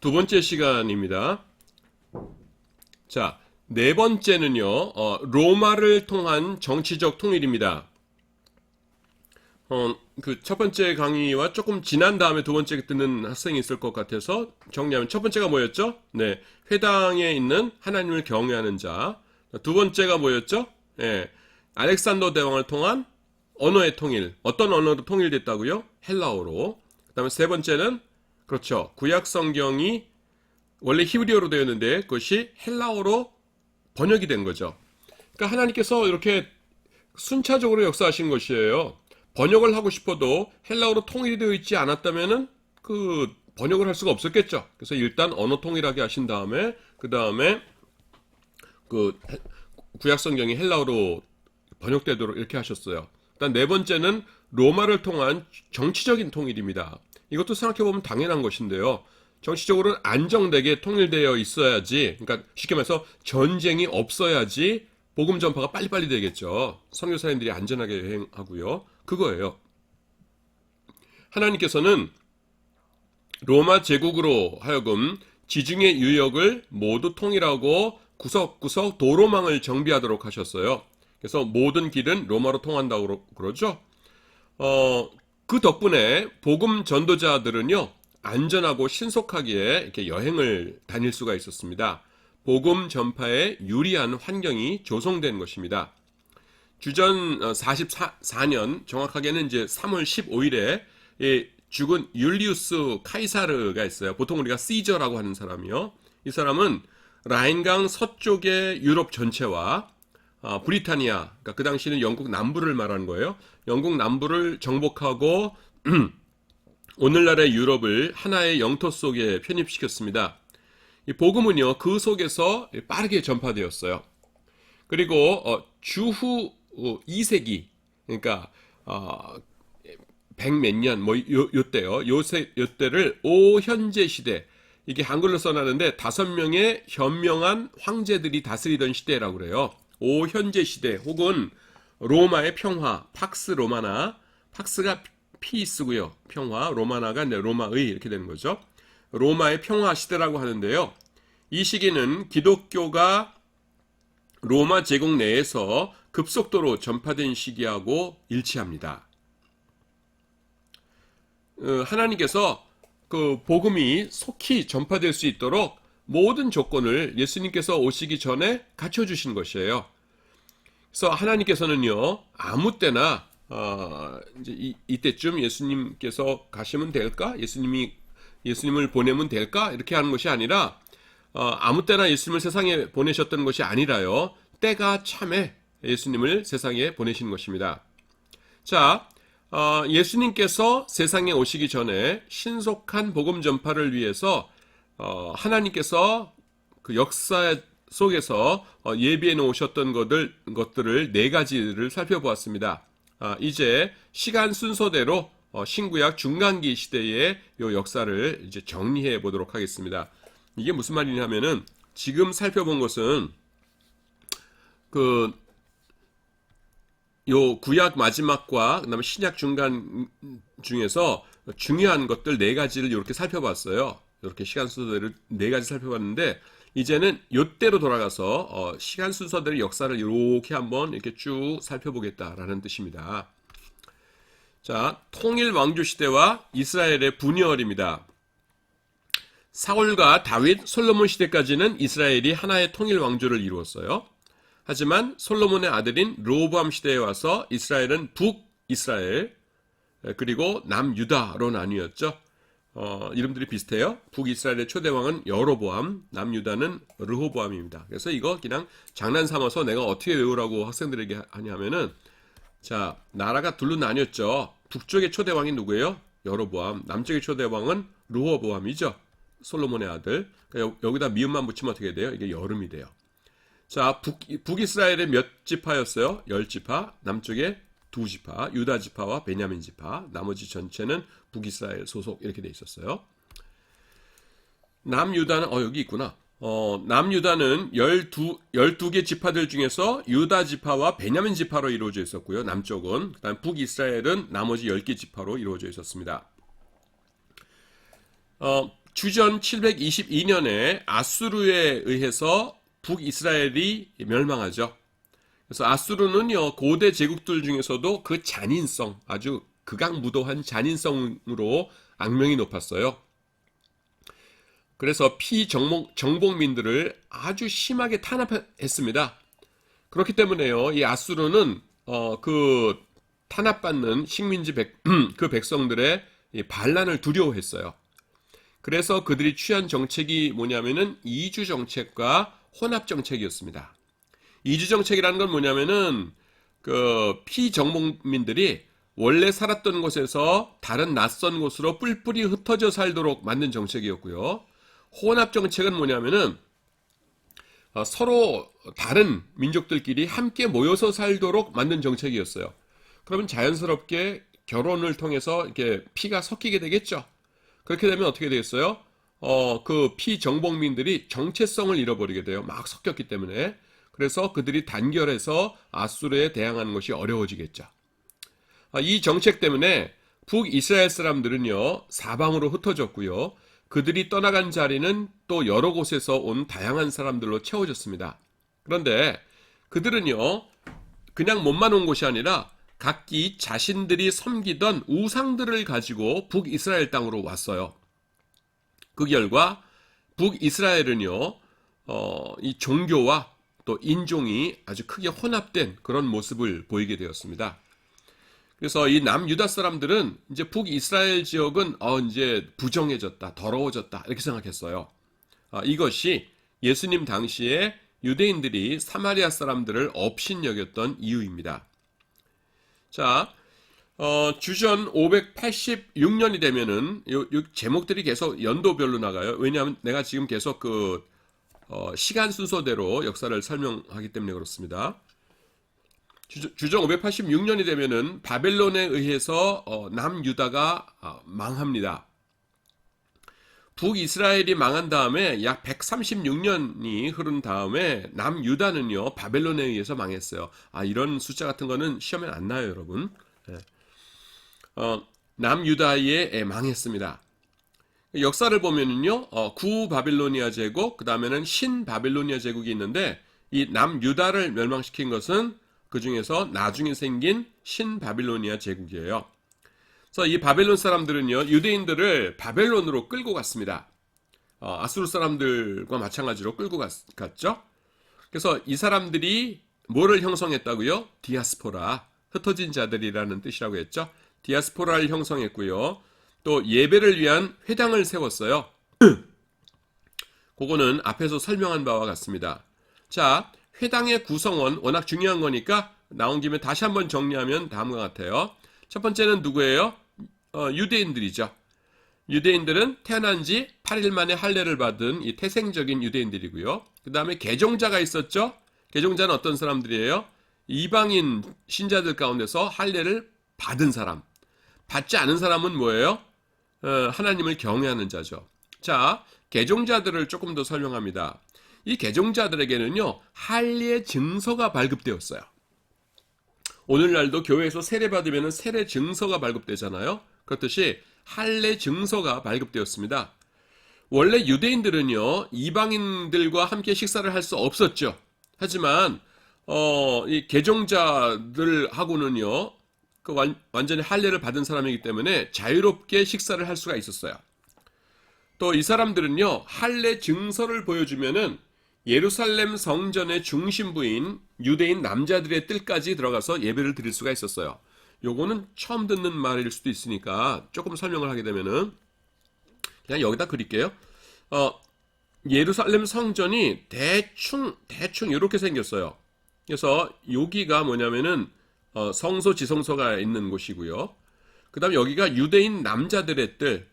두 번째 시간입니다. 자, 네 번째는요, 로마를 통한 정치적 통일입니다. 그 첫 번째 강의와 조금 지난 다음에 두 번째 듣는 학생이 있을 것 같아서 정리하면 첫 번째가 뭐였죠? 네, 회당에 있는 하나님을 경외하는 자. 두 번째가 뭐였죠? 네, 알렉산더 대왕을 통한 언어의 통일. 어떤 언어로 통일됐다고요? 헬라어로. 그 다음에 세 번째는 그렇죠. 구약 성경이 원래 히브리어로 되었는데 그것이 헬라어로 번역이 된 거죠. 그러니까 하나님께서 이렇게 순차적으로 역사하신 것이에요. 번역을 하고 싶어도 헬라어로 통일이 되어 있지 않았다면은 그 번역을 할 수가 없었겠죠. 그래서 일단 언어 통일하게 하신 다음에 그 다음에 그 구약 성경이 헬라어로 번역되도록 이렇게 하셨어요. 일단 네 번째는 로마를 통한 정치적인 통일입니다. 이것도 생각해보면 당연한 것인데요. 정치적으로 안정되게 통일되어 있어야지, 그러니까 쉽게 말해서 전쟁이 없어야지 복음 전파가 빨리빨리 되겠죠. 선교사님들이 안전하게 여행하고요. 그거예요. 하나님께서는 로마 제국으로 하여금 지중해 유역을 모두 통일하고 구석구석 도로망을 정비하도록 하셨어요. 그래서 모든 길은 로마로 통한다고 그러죠. 그 덕분에 복음 전도자들은요, 안전하고 신속하게 이렇게 여행을 다닐 수가 있었습니다. 복음 전파에 유리한 환경이 조성된 것입니다. 주전 44년, 정확하게는 이제 3월 15일에 죽은 율리우스 카이사르가 있어요. 보통 우리가 시저라고 하는 사람이요. 이 사람은 라인강 서쪽의 유럽 전체와 브리타니아, 그러니까 그 당시는 영국 남부를 말하는 거예요. 영국 남부를 정복하고 오늘날의 유럽을 하나의 영토 속에 편입시켰습니다. 이 복음은요, 그 속에서 빠르게 전파되었어요. 그리고 주후 2세기, 그러니까 100몇 년, 요때요. 요때를 오현제 시대, 이게 한글로 써놨는데 5명의 현명한 황제들이 다스리던 시대라고 그래요. 오현제 시대 혹은 로마의 평화, 팍스 로마나, 팍스가 피스고요. 평화, 로마나가 로마의 이렇게 되는 거죠. 로마의 평화 시대라고 하는데요. 이 시기는 기독교가 로마 제국 내에서 급속도로 전파된 시기하고 일치합니다. 하나님께서 그 복음이 속히 전파될 수 있도록 모든 조건을 예수님께서 오시기 전에 갖춰주신 것이에요. 그래서 하나님께서는요, 아무 때나 이제 이때쯤 예수님께서 가시면 될까? 예수님을 보내면 될까? 이렇게 하는 것이 아니라 아무 때나 예수님을 세상에 보내셨던 것이 아니라요, 때가 참에 예수님을 세상에 보내신 것입니다. 자, 예수님께서 세상에 오시기 전에 신속한 복음 전파를 위해서 하나님께서 그 역사 속에서 예비해 놓으셨던 것들을 네 가지를 살펴보았습니다. 이제 시간 순서대로 신구약 중간기 시대의 요 역사를 이제 정리해 보도록 하겠습니다. 이게 무슨 말이냐면은 지금 살펴본 것은 그 요 구약 마지막과 그다음에 신약 중간 중에서 중요한 것들 네 가지를 이렇게 살펴봤어요. 이렇게 시간 순서대로 네 가지 살펴봤는데 이제는 요때로 돌아가서 시간 순서대로 역사를 이렇게 한번 이렇게 쭉 살펴보겠다라는 뜻입니다. 자, 통일 왕조 시대와 이스라엘의 분열입니다. 사울과 다윗, 솔로몬 시대까지는 이스라엘이 하나의 통일 왕조를 이루었어요. 하지만 솔로몬의 아들인 르호보암 시대에 와서 이스라엘은 북이스라엘 그리고 남유다로 나뉘었죠. 이름들이 비슷해요. 북이스라엘의 초대왕은 여로보암, 남유다는 르호보암입니다. 그래서 이거 그냥 장난삼아서 내가 어떻게 외우라고 학생들에게 하냐면은, 자, 나라가 둘로 나뉘었죠. 북쪽의 초대왕이 누구예요? 여로보암. 남쪽의 초대왕은 르호보암이죠. 솔로몬의 아들. 그러니까 여기다 미음만 붙이면 어떻게 돼요? 이게 여름이 돼요. 자, 북이스라엘의 몇 지파였어요? 10지파, 남쪽에 2지파, 유다 지파와 베냐민 지파, 나머지 전체는 북이스라엘 소속 이렇게 돼 있었어요. 남유다는 여기 있구나. 남유다는 12개 지파들 중에서 유다 지파와 베냐민 지파로 이루어져 있었고요. 남쪽은. 그다음 북이스라엘은 나머지 10개 지파로 이루어져 있었습니다. 주전 722년에 아수르에 의해서 북이스라엘이 멸망하죠. 그래서 아수르는요, 고대 제국들 중에서도 그 잔인성, 아주 극악무도한 잔인성으로 악명이 높았어요. 그래서 정복민들을 아주 심하게 탄압했습니다. 그렇기 때문에요, 이 아수르는 그 탄압받는 식민지 그 백성들의 이 반란을 두려워했어요. 그래서 그들이 취한 정책이 뭐냐면은 이주 정책과 혼합 정책이었습니다. 이주 정책이라는 건 뭐냐면은 그 피정복민들이 원래 살았던 곳에서 다른 낯선 곳으로 뿔뿔이 흩어져 살도록 만든 정책이었고요. 혼합 정책은 뭐냐면은 서로 다른 민족들끼리 함께 모여서 살도록 만든 정책이었어요. 그러면 자연스럽게 결혼을 통해서 이렇게 피가 섞이게 되겠죠. 그렇게 되면 어떻게 되겠어요? 그 피정복민들이 정체성을 잃어버리게 돼요. 막 섞였기 때문에. 그래서 그들이 단결해서 아수르에 대항하는 것이 어려워지겠죠. 이 정책 때문에 북이스라엘 사람들은요, 사방으로 흩어졌고요. 그들이 떠나간 자리는 또 여러 곳에서 온 다양한 사람들로 채워졌습니다. 그런데 그들은요, 그냥 몸만 온 곳이 아니라 각기 자신들이 섬기던 우상들을 가지고 북이스라엘 땅으로 왔어요. 그 결과 북이스라엘은요, 이 종교와 또 인종이 아주 크게 혼합된 그런 모습을 보이게 되었습니다. 그래서 이 남유다 사람들은 이제 북이스라엘 지역은 이제 부정해졌다, 더러워졌다 이렇게 생각했어요. 이것이 예수님 당시에 유대인들이 사마리아 사람들을 업신여겼던 이유입니다. 자, 주전 586년이 되면은 요 제목들이 계속 연도별로 나가요. 왜냐하면 내가 지금 계속 그 시간 순서대로 역사를 설명하기 때문에 그렇습니다. 주전 586년이 되면은 바벨론에 의해서 남유다가 망합니다. 북이스라엘이 망한 다음에 약 136년이 흐른 다음에 남유다는요, 바벨론에 의해서 망했어요. 이런 숫자 같은 거는 시험에 안 나요, 여러분. 남유다에 망했습니다. 역사를 보면은요, 구바빌로니아 제국, 그 다음에는 신바빌로니아 제국이 있는데, 이 남유다를 멸망시킨 것은 그 중에서 나중에 생긴 신바빌로니아 제국이에요. 그래서 이 바벨론 사람들은요, 유대인들을 바벨론으로 끌고 갔습니다. 아수르 사람들과 마찬가지로 끌고 갔죠. 그래서 이 사람들이 뭐를 형성했다고요? 디아스포라, 흩어진 자들이라는 뜻이라고 했죠. 디아스포라를 형성했고요. 또 예배를 위한 회당을 세웠어요. 그거는 앞에서 설명한 바와 같습니다. 자, 회당의 구성원 워낙 중요한 거니까 나온 김에 다시 한번 정리하면 다음과 같아요. 첫 번째는 누구예요? 유대인들이죠. 유대인들은 태어난 지 8일 만에 할례를 받은 이 태생적인 유대인들이고요. 그 다음에 개종자가 있었죠. 개종자는 어떤 사람들이에요? 이방인 신자들 가운데서 할례를 받은 사람. 받지 않은 사람은 뭐예요? 하나님을 경외하는 자죠. 자, 개종자들을 조금 더 설명합니다. 이 개종자들에게는요, 할례 증서가 발급되었어요. 오늘날도 교회에서 세례 받으면 세례 증서가 발급되잖아요. 그렇듯이 할례 증서가 발급되었습니다. 원래 유대인들은요, 이방인들과 함께 식사를 할 수 없었죠. 하지만 이 개종자들하고는요, 완전히 할례를 받은 사람이기 때문에 자유롭게 식사를 할 수가 있었어요. 또 이 사람들은요, 할례 증서를 보여주면은 예루살렘 성전의 중심부인 유대인 남자들의 뜰까지 들어가서 예배를 드릴 수가 있었어요. 요거는 처음 듣는 말일 수도 있으니까 조금 설명을 하게 되면은 그냥 여기다 그릴게요. 예루살렘 성전이 대충 이렇게 생겼어요. 그래서 여기가 뭐냐면은 성소 지성소가 있는 곳이고요. 그 다음에 여기가 유대인 남자들의 뜰,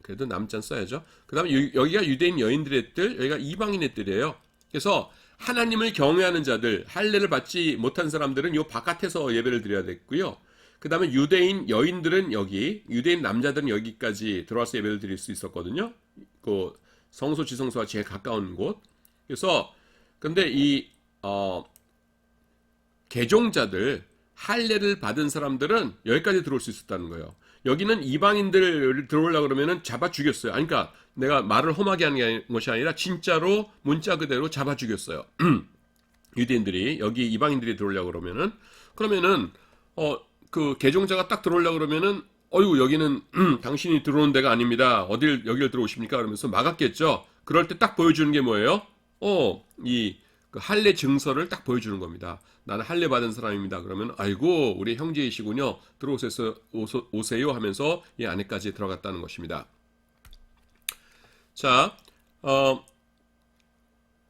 그래도 남자는 써야죠. 그 다음에 여기가 유대인 여인들의 뜰, 여기가 이방인의 뜰이에요. 그래서 하나님을 경외하는 자들, 할례를 받지 못한 사람들은 요 바깥에서 예배를 드려야 됐고요. 그 다음에 유대인 여인들은 여기, 유대인 남자들은 여기까지 들어와서 예배를 드릴 수 있었거든요. 그 성소 지성소와 제일 가까운 곳. 그래서 근데 이 개종자들, 할례를 받은 사람들은 여기까지 들어올 수 있었다는 거예요. 여기는 이방인들 들어오려고 그러면은 잡아 죽였어요. 아니, 그러니까 내가 말을 험하게 하는 것이 아니라 진짜로 문자 그대로 잡아 죽였어요. 유대인들이 여기 이방인들이 들어오려고 그러면은 그 개종자가 딱 들어오려고 그러면은 어유 여기는 당신이 들어오는 데가 아닙니다. 여기를 들어오십니까? 그러면서 막았겠죠. 그럴 때 딱 보여주는 게 뭐예요? 그 할례 증서를 딱 보여주는 겁니다. 나는 할례 받은 사람입니다. 그러면 아이고 우리 형제이시군요. 오세요 하면서 이 안에까지 들어갔다는 것입니다. 자,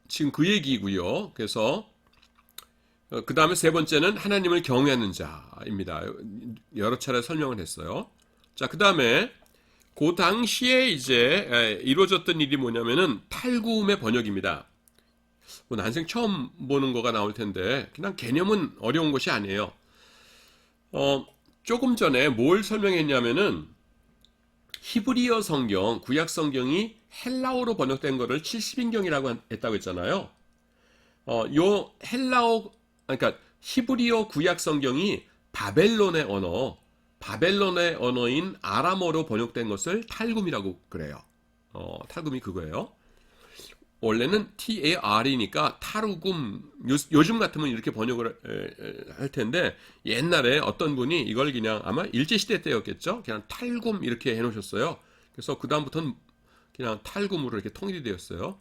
지금 그 얘기고요. 그래서 그 다음에 세 번째는 하나님을 경외하는 자입니다. 여러 차례 설명을 했어요. 자, 그 다음에 그 당시에 이제 이루어졌던 일이 뭐냐면은 탈구음의 번역입니다. 뭐 난생 처음 보는 거가 나올 텐데 그냥 개념은 어려운 것이 아니에요. 조금 전에 뭘 설명했냐면은 히브리어 성경, 구약 성경이 헬라어로 번역된 거를 70인경이라고 했다고 했잖아요. 요 헬라어, 그러니까 히브리어 구약 성경이 바벨론의 언어인 아람어로 번역된 것을 탈굼이라고 그래요. 탈굼이 그거예요. 원래는 TAR이니까 타르굼, 요즘 같으면 이렇게 번역을 할 텐데 옛날에 어떤 분이 이걸 그냥 아마 일제시대 때였겠죠. 그냥 탈굼 이렇게 해놓으셨어요. 그래서 그 다음부터는 그냥 탈굼으로 이렇게 통일이 되었어요.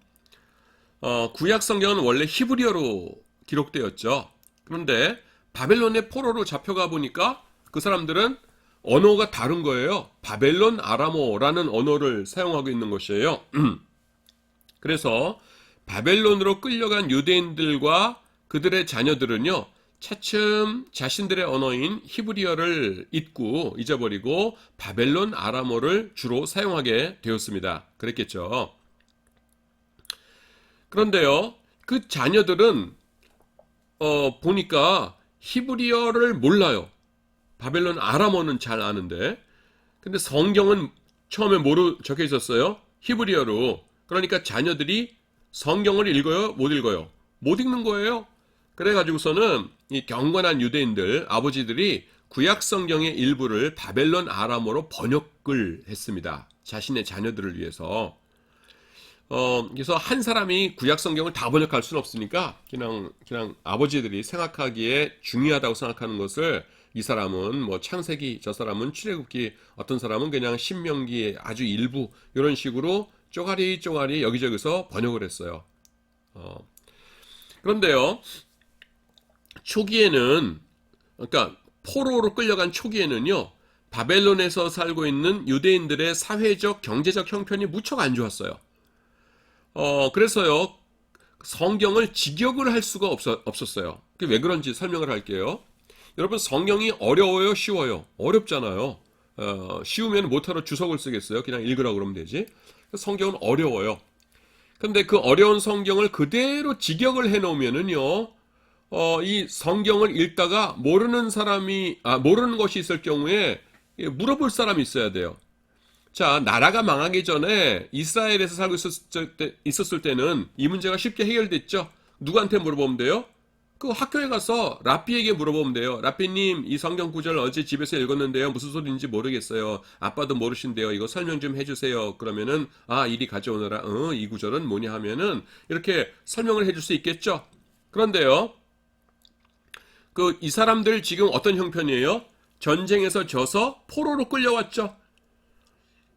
구약 성경은 원래 히브리어로 기록되었죠. 그런데 바벨론의 포로로 잡혀가 보니까 그 사람들은 언어가 다른 거예요. 바벨론 아람어라는 언어를 사용하고 있는 것이에요. 그래서 바벨론으로 끌려간 유대인들과 그들의 자녀들은요, 차츰 자신들의 언어인 히브리어를 잊어버리고 바벨론 아람어를 주로 사용하게 되었습니다. 그랬겠죠. 그런데요, 그 자녀들은 보니까 히브리어를 몰라요. 바벨론 아람어는 잘 아는데, 근데 성경은 처음에 뭐로 적혀 있었어요? 히브리어로. 그러니까 자녀들이 성경을 읽어요? 못 읽어요? 못 읽는 거예요. 그래가지고서는 이 경건한 유대인들, 아버지들이 구약 성경의 일부를 바벨론 아람어로 번역을 했습니다. 자신의 자녀들을 위해서. 그래서 한 사람이 구약 성경을 다 번역할 수는 없으니까 그냥 아버지들이 생각하기에 중요하다고 생각하는 것을 이 사람은 뭐 창세기, 저 사람은 출애굽기, 어떤 사람은 그냥 신명기 아주 일부 이런 식으로 쪼가리 여기저기서 번역을 했어요. 그런데요, 초기에는, 그러니까 포로로 끌려간 초기에는요, 바벨론에서 살고 있는 유대인들의 사회적, 경제적 형편이 무척 안 좋았어요. 그래서요, 성경을 직역을 할 수가 없었어요. 그게 왜 그런지 설명을 할게요. 여러분, 성경이 어려워요, 쉬워요? 어렵잖아요. 쉬우면 못하러 주석을 쓰겠어요? 그냥 읽으라고 그러면 되지. 성경은 어려워요. 근데 그 어려운 성경을 그대로 직역을 해 놓으면은요, 이 성경을 읽다가 모르는 것이 있을 경우에 물어볼 사람이 있어야 돼요. 자, 나라가 망하기 전에 이스라엘에서 살고 있었을 때는 이 문제가 쉽게 해결됐죠. 누구한테 물어보면 돼요? 그 학교에 가서 라삐에게 물어보면 돼요. 라삐님, 이 성경 구절 어제 집에서 읽었는데요. 무슨 소리인지 모르겠어요. 아빠도 모르신대요. 이거 설명 좀 해주세요. 그러면은, 이리 가져오너라. 이 구절은 뭐냐 하면은, 이렇게 설명을 해줄 수 있겠죠. 그런데요, 이 사람들 지금 어떤 형편이에요? 전쟁에서 져서 포로로 끌려왔죠.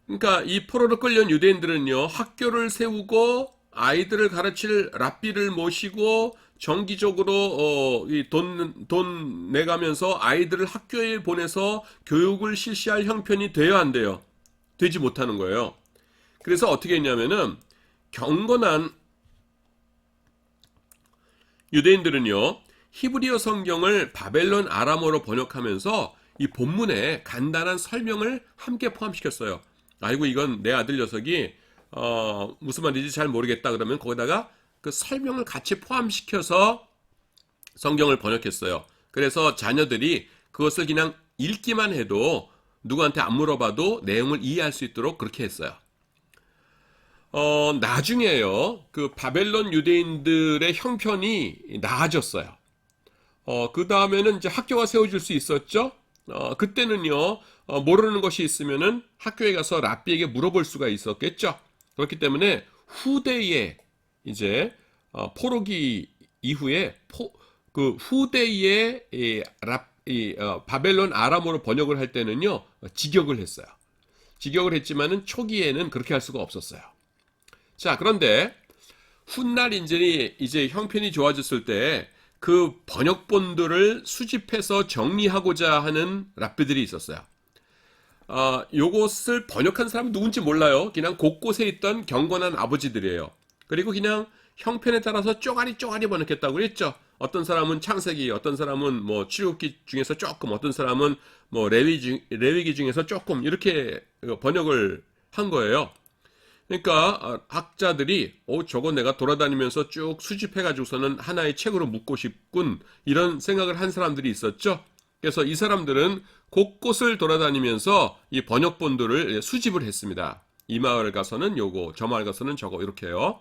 그러니까 이 포로로 끌려온 유대인들은요, 학교를 세우고 아이들을 가르칠 랍비를 모시고 정기적으로 돈 내가면서 아이들을 학교에 보내서 교육을 실시할 형편이 돼야 안 돼요. 되지 못하는 거예요. 그래서 어떻게 했냐면은 경건한 유대인들은요, 히브리어 성경을 바벨론 아람어로 번역하면서 이 본문에 간단한 설명을 함께 포함시켰어요. 아이고, 이건 내 아들 녀석이 무슨 말인지 잘 모르겠다 그러면 거기다가 그 설명을 같이 포함시켜서 성경을 번역했어요. 그래서 자녀들이 그것을 그냥 읽기만 해도 누구한테 안 물어봐도 내용을 이해할 수 있도록 그렇게 했어요. 나중에요, 그 바벨론 유대인들의 형편이 나아졌어요. 그 다음에는 이제 학교가 세워질 수 있었죠. 그때는요, 모르는 것이 있으면은 학교에 가서 랍비에게 물어볼 수가 있었겠죠. 그렇기 때문에 후대에 이제 포로기 이후에 그 후대에 바벨론 아람어로 번역을 할 때는요, 직역을 했어요. 직역을 했지만은 초기에는 그렇게 할 수가 없었어요. 자, 그런데 훗날 이제 형편이 좋아졌을 때 그 번역본들을 수집해서 정리하고자 하는 랍비들이 있었어요. 요것을 번역한 사람은 누군지 몰라요. 그냥 곳곳에 있던 경건한 아버지들이에요. 그리고 그냥 형편에 따라서 쪼가리 번역했다고 그랬죠. 어떤 사람은 창세기, 어떤 사람은 뭐 출애굽기 중에서 조금, 어떤 사람은 뭐 레위기 중에서 조금 이렇게 번역을 한 거예요. 그러니까 학자들이 저거 내가 돌아다니면서 쭉 수집해가지고서는 하나의 책으로 묶고 싶군, 이런 생각을 한 사람들이 있었죠. 그래서 이 사람들은 곳곳을 돌아다니면서 이 번역본들을 수집을 했습니다. 이 마을 가서는 요거, 저 마을 가서는 저거, 이렇게요.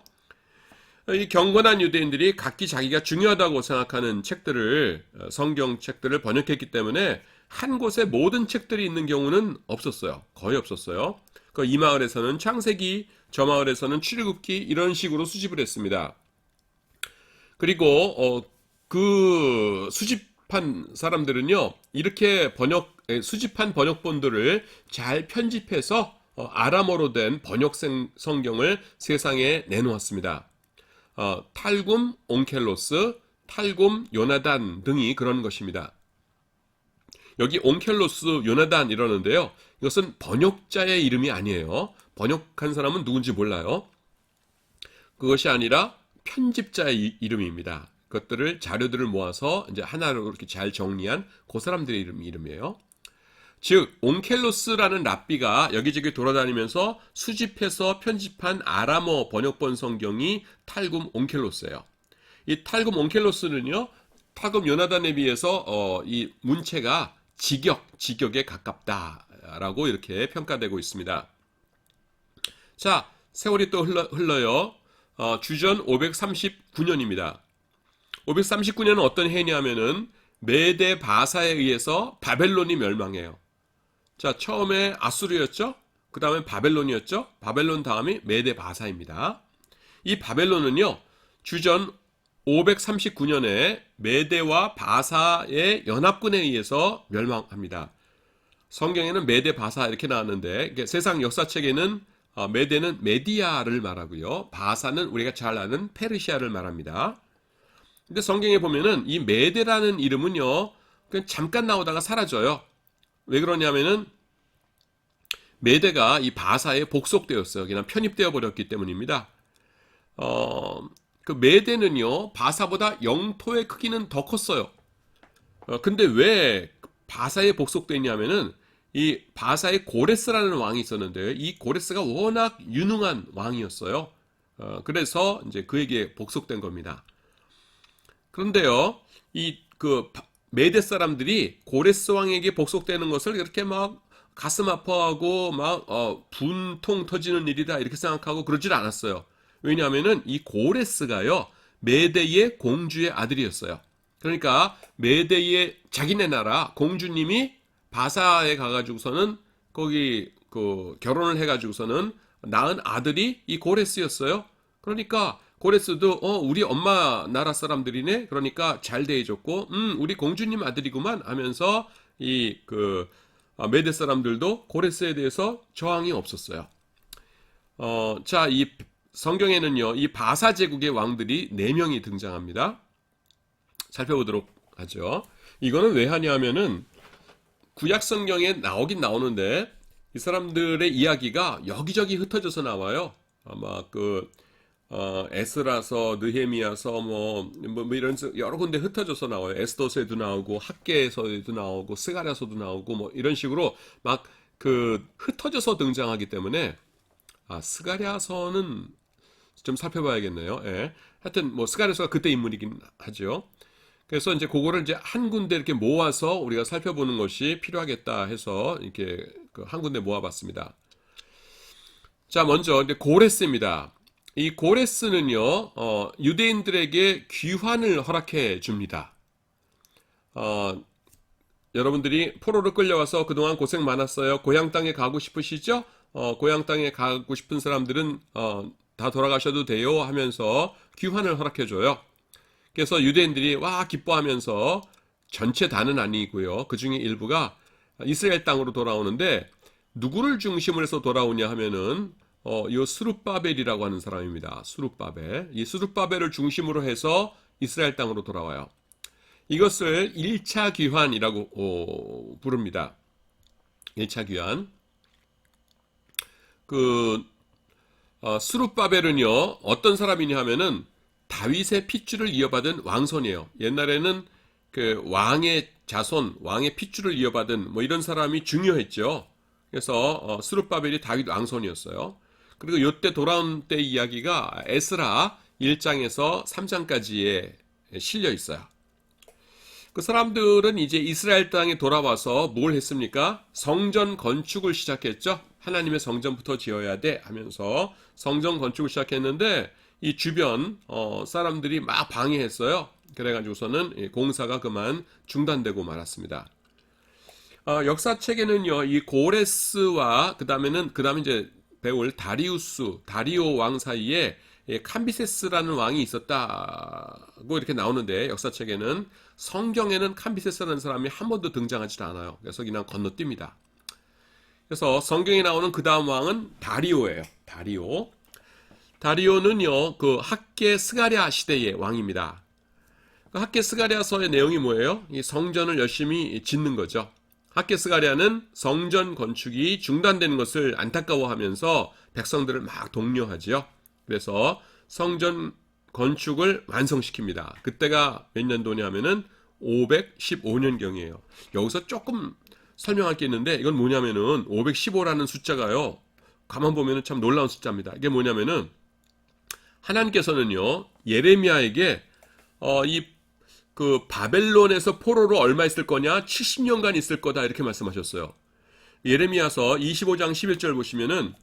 이 경건한 유대인들이 각기 자기가 중요하다고 생각하는 책들을, 성경책들을 번역했기 때문에 한 곳에 모든 책들이 있는 경우는 없었어요. 거의 없었어요. 이 마을에서는 창세기, 저 마을에서는 출애굽기, 이런 식으로 수집을 했습니다. 그리고 그 수집한 사람들은요, 이렇게 수집한 번역본들을 잘 편집해서 아람어로 된 번역 성경을 세상에 내놓았습니다. 탈굼 온켈로스, 탈굼 요나단 등이 그런 것입니다. 여기 온켈로스, 요나단 이러는데요, 이것은 번역자의 이름이 아니에요. 번역한 사람은 누군지 몰라요. 그것이 아니라 편집자의 이름입니다. 그것들을, 자료들을 모아서 이제 하나로 이렇게 잘 정리한 그 사람들의 이름이에요. 즉, 온켈로스라는 랍비가 여기저기 돌아다니면서 수집해서 편집한 아람어 번역본 성경이 탈굼 온켈로스예요. 이 탈굼 온켈로스는요, 탈굼 요나단에 비해서 이 문체가 직역에 가깝다라고 이렇게 평가되고 있습니다. 자, 세월이 또 흘러요. 주전 539년입니다. 539년은 어떤 해냐면은 메데 바사에 의해서 바벨론이 멸망해요. 자, 처음에 아수르였죠? 그 다음에 바벨론이었죠? 바벨론 다음이 메데 바사입니다. 이 바벨론은요, 주전 539년에 메데와 바사의 연합군에 의해서 멸망합니다. 성경에는 메데 바사 이렇게 나왔는데, 세상 역사책에는 메데는 메디아를 말하고요, 바사는 우리가 잘 아는 페르시아를 말합니다. 근데 성경에 보면은 이 메데라는 이름은요, 그냥 잠깐 나오다가 사라져요. 왜 그러냐면은 메데가 이 바사에 복속되었어요. 그냥 편입되어 버렸기 때문입니다. 그 메데는요, 바사보다 영토의 크기는 더 컸어요. 근데 왜 바사에 복속됐냐면은 이 바사의 고레스라는 왕이 있었는데, 이 고레스가 워낙 유능한 왕이었어요. 그래서 이제 그에게 복속된 겁니다. 그런데요, 메데 사람들이 고레스 왕에게 복속되는 것을 이렇게 막 가슴 아파하고 막 분통 터지는 일이다 이렇게 생각하고 그러질 않았어요. 왜냐하면은 이 고레스가요, 메데의 공주의 아들이었어요. 그러니까 메데의 자기네 나라 공주님이 바사에 가가지고서는 거기 결혼을 해가지고서는 낳은 아들이 이 고레스였어요. 그러니까 고레스도 우리 엄마 나라 사람들이네. 그러니까 잘 대해줬고, 우리 공주님 아들이구만 하면서 메데 사람들도 고레스에 대해서 저항이 없었어요. 자, 이 성경에는요, 이 바사 제국의 왕들이 4명이 등장합니다. 살펴보도록 하죠. 이거는 왜 하냐면은 구약 성경에 나오긴 나오는데 이 사람들의 이야기가 여기저기 흩어져서 나와요. 아마 에스라서, 느헤미야서 뭐 이런 여러 군데 흩어져서 나와요. 에스더서에도 나오고 학개서에도 나오고 스가랴서도 나오고 뭐 이런 식으로 막 흩어져서 등장하기 때문에 스가랴서는 좀 살펴봐야겠네요. 예. 하여튼 뭐 스가랴서가 그때 인물이긴 하죠. 그래서 이제 그거를 이제 한 군데 이렇게 모아서 우리가 살펴보는 것이 필요하겠다 해서 이렇게 한 군데 모아봤습니다. 자, 먼저 이제 고레스입니다. 이 고레스는요, 유대인들에게 귀환을 허락해 줍니다. 여러분들이 포로로 끌려와서 그동안 고생 많았어요. 고향 땅에 가고 싶으시죠? 고향 땅에 가고 싶은 사람들은 다 돌아가셔도 돼요 하면서 귀환을 허락해줘요. 그래서 유대인들이 와 기뻐하면서 전체 다는 아니고요. 그 중에 일부가 이스라엘 땅으로 돌아오는데 누구를 중심으로 해서 돌아오냐 하면은 요 스룹바벨이라고 하는 사람입니다. 스룹바벨. 이 스룹바벨을 중심으로 해서 이스라엘 땅으로 돌아와요. 이것을 1차 귀환이라고 부릅니다. 1차 귀환. 스룹바벨은요, 어떤 사람이냐 하면은 다윗의 핏줄을 이어받은 왕손이에요. 옛날에는 그 왕의 자손, 왕의 핏줄을 이어받은 뭐 이런 사람이 중요했죠. 그래서 스룹바벨이 다윗 왕손이었어요. 그리고 요때 돌아온 때 이야기가 에스라 1장에서 3장까지에 실려 있어요. 그 사람들은 이제 이스라엘 땅에 돌아와서 뭘 했습니까? 성전 건축을 시작했죠. 하나님의 성전부터 지어야 돼 하면서 성전 건축을 시작했는데 이 주변 사람들이 막 방해했어요. 그래가지고서는 공사가 그만 중단되고 말았습니다. 역사책에는요, 이 고레스와 그 다음에 이제 배울 다리오 왕 사이에 캄비세스라는 왕이 있었다고 이렇게 나오는데 역사책에는 성경에는 캄비세스라는 사람이 한 번도 등장하지 않아요. 그래서 그냥 건너뜁니다. 그래서 성경에 나오는 그 다음 왕은 다리오예요. 다리오는요, 그 학계 스가랴 시대의 왕입니다. 그 학계 스가랴서의 내용이 뭐예요? 이 성전을 열심히 짓는 거죠. 학계 스가랴는 성전 건축이 중단되는 것을 안타까워하면서 백성들을 막 독려하지요. 그래서 성전 건축을 완성시킵니다. 그때가 몇 년도냐 하면은 515년경이에요. 여기서 조금 설명할 게 있는데 이건 뭐냐면은 515라는 숫자가요. 가만 보면은 참 놀라운 숫자입니다. 이게 뭐냐면은 하나님께서는요. 예레미야에게 그 바벨론에서 포로로 얼마 있을 거냐? 70년간 있을 거다 이렇게 말씀하셨어요. 예레미야서 25장 11절 보시면은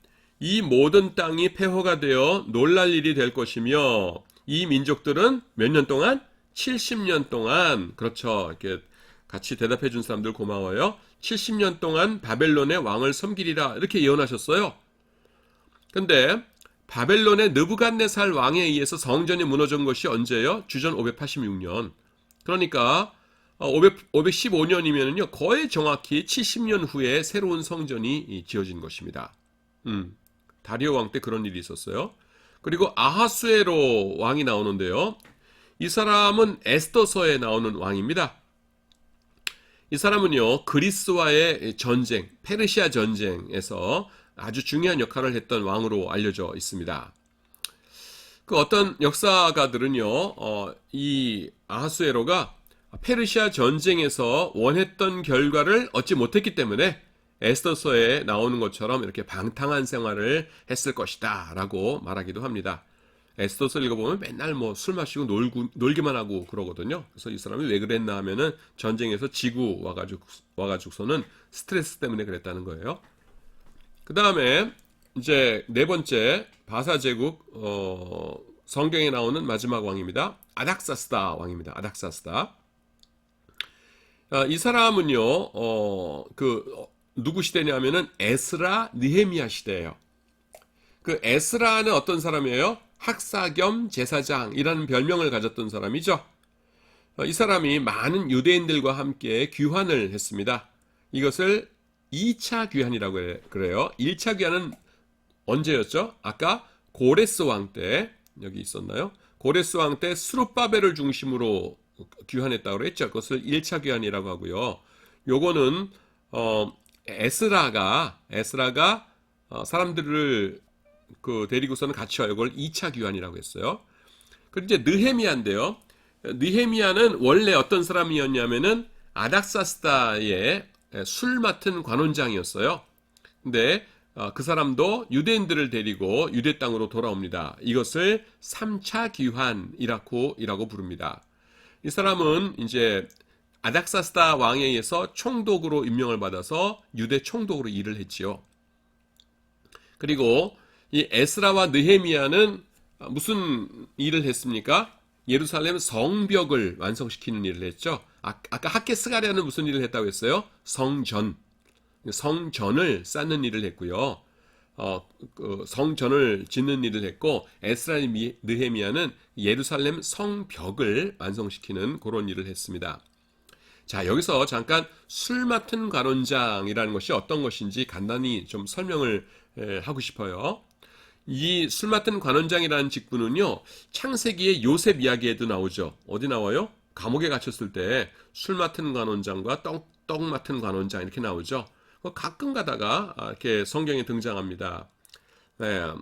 이 모든 땅이 폐허가 되어 놀랄 일이 될 것이며 이 민족들은 몇 년 동안? 70년 동안 그렇죠. 이렇게 같이 대답해 준 사람들 고마워요. 70년 동안 바벨론의 왕을 섬기리라 이렇게 예언하셨어요. 근데 바벨론의 느부갓네살 왕에 의해서 성전이 무너진 것이 언제예요? 주전 586년. 그러니까 515년이면요 거의 정확히 70년 후에 새로운 성전이 지어진 것입니다. 다리오 왕 때 그런 일이 있었어요. 그리고 아하수에로 왕이 나오는데요. 이 사람은 에스더서에 나오는 왕입니다. 이 사람은요 그리스와의 전쟁, 페르시아 전쟁에서 아주 중요한 역할을 했던 왕으로 알려져 있습니다. 그 어떤 역사가들은요, 이 아하수에로가 페르시아 전쟁에서 원했던 결과를 얻지 못했기 때문에 에스더서에 나오는 것처럼 이렇게 방탕한 생활을 했을 것이다 라고 말하기도 합니다. 에스더서 읽어보면 맨날 뭐 술 마시고 놀기만 하고 그러거든요. 그래서 이 사람이 왜 그랬나 하면은 전쟁에서 지고 와가지고서는 스트레스 때문에 그랬다는 거예요. 그 다음에 이제 네 번째 바사제국 성경에 나오는 마지막 왕입니다. 아닥사스다 왕입니다. 아닥사스다. 이 사람은요 누구 시대냐면은 에스라 느헤미야 시대예요. 그 에스라는 어떤 사람이에요? 학사 겸 제사장이라는 별명을 가졌던 사람이죠. 이 사람이 많은 유대인들과 함께 귀환을 했습니다. 이것을 2차 귀환이라고 그래요. 1차 귀환은 언제였죠? 아까 고레스 왕 때 여기 있었나요? 고레스 왕 때 스룹바벨을 중심으로 귀환했다고 그랬죠. 그것을 1차 귀환이라고 하고요. 요거는 에스라가 사람들을 데리고서는 같이 와요. 이걸 2차 귀환이라고 했어요. 그리고 이제 느헤미야인데요. 느헤미야는 원래 어떤 사람이었냐면은 아닥사스다의 술 맡은 관원장이었어요. 근데 그 사람도 유대인들을 데리고 유대 땅으로 돌아옵니다. 이것을 3차 귀환이라고 부릅니다. 이 사람은 이제 아닥사스다 왕에 의해서 총독으로 임명을 받아서 유대 총독으로 일을 했지요. 그리고 이 에스라와 느헤미야는 무슨 일을 했습니까? 예루살렘 성벽을 완성시키는 일을 했죠. 아까 하케스가랴는 무슨 일을 했다고 했어요? 성전을 쌓는 일을 했고요. 성전을 짓는 일을 했고, 에스라 느헤미야는 예루살렘 성벽을 완성시키는 그런 일을 했습니다. 자, 여기서 잠깐 술 맡은 관원장이라는 것이 어떤 것인지 간단히 좀 설명을 하고 싶어요. 이 술 맡은 관원장이라는 직분은요, 창세기의 요셉 이야기에도 나오죠. 어디 나와요? 감옥에 갇혔을 때 술 맡은 관원장과 떡 맡은 관원장 이렇게 나오죠. 가끔 가다가 이렇게 성경에 등장합니다. 네,